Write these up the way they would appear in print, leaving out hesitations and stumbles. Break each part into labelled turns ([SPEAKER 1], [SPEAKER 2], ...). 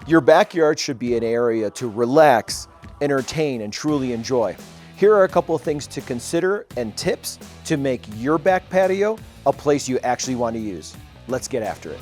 [SPEAKER 1] Your backyard should be an area to relax, entertain, and truly enjoy. Here are a couple of things to consider and tips to make your back patio a place you actually want to use. Let's get after it.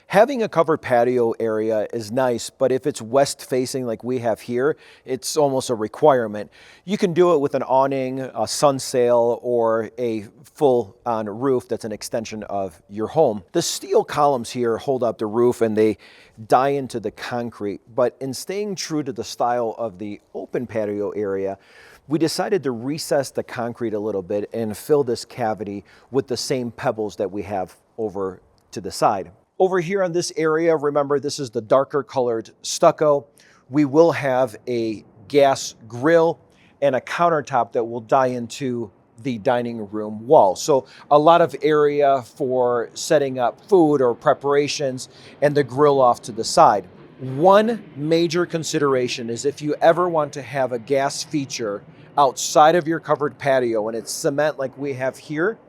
[SPEAKER 1] Having a covered patio area is nice, but if it's west facing like we have here, it's almost a requirement. You can do it with an awning, a sun sail, or a full-on roof that's an extension of your home. The steel columns here hold up the roof and they die into the concrete, but in staying true to the style of the open patio area, we decided to recess the concrete a little bit and fill this cavity with the same pebbles that we have over to the side. Over here on this area, remember this is the darker colored stucco. We will have a gas grill and a countertop that will die into the dining room wall. So a lot of area for setting up food or preparations, and the grill off to the side. One major consideration is if you ever want to have a gas feature outside of your covered patio and it's cement like we have here,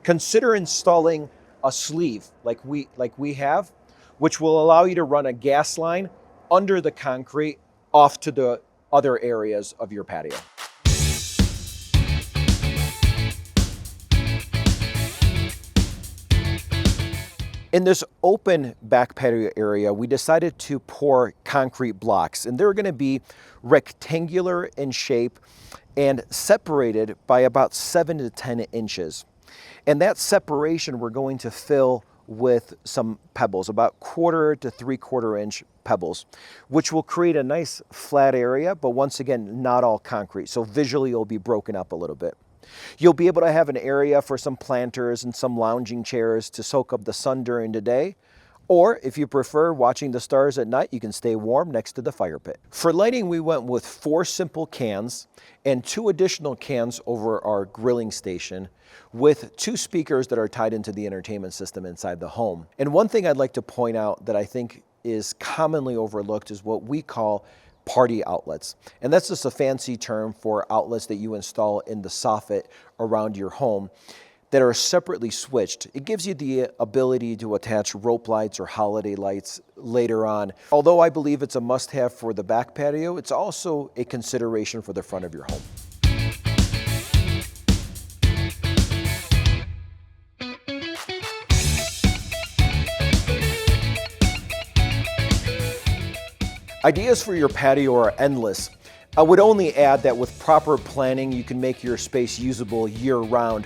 [SPEAKER 1] consider installing a sleeve like we have, which will allow you to run a gas line under the concrete off to the other areas of your patio. In this open back patio area, we decided to pour concrete blocks, and they're going to be rectangular in shape and separated by about 7 to 10 inches. And that separation we're going to fill with some pebbles, about 1/4 to 3/4 inch pebbles, which will create a nice flat area, but once again, not all concrete. So visually it'll be broken up a little bit. You'll be able to have an area for some planters and some lounging chairs to soak up the sun during the day. Or if you prefer watching the stars at night, you can stay warm next to the fire pit. For lighting, we went with 4 simple cans and 2 additional cans over our grilling station with 2 speakers that are tied into the entertainment system inside the home. And one thing I'd like to point out that I think is commonly overlooked is what we call party outlets. And that's just a fancy term for outlets that you install in the soffit around your home that are separately switched. It gives you the ability to attach rope lights or holiday lights later on. Although I believe it's a must-have for the back patio, it's also a consideration for the front of your home. Ideas for your patio are endless. I would only add that with proper planning, you can make your space usable year-round.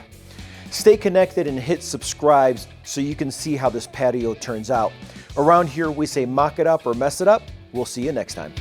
[SPEAKER 1] Stay connected and hit subscribe so you can see how this patio turns out. Around here, we say mock it up or mess it up. We'll see you next time.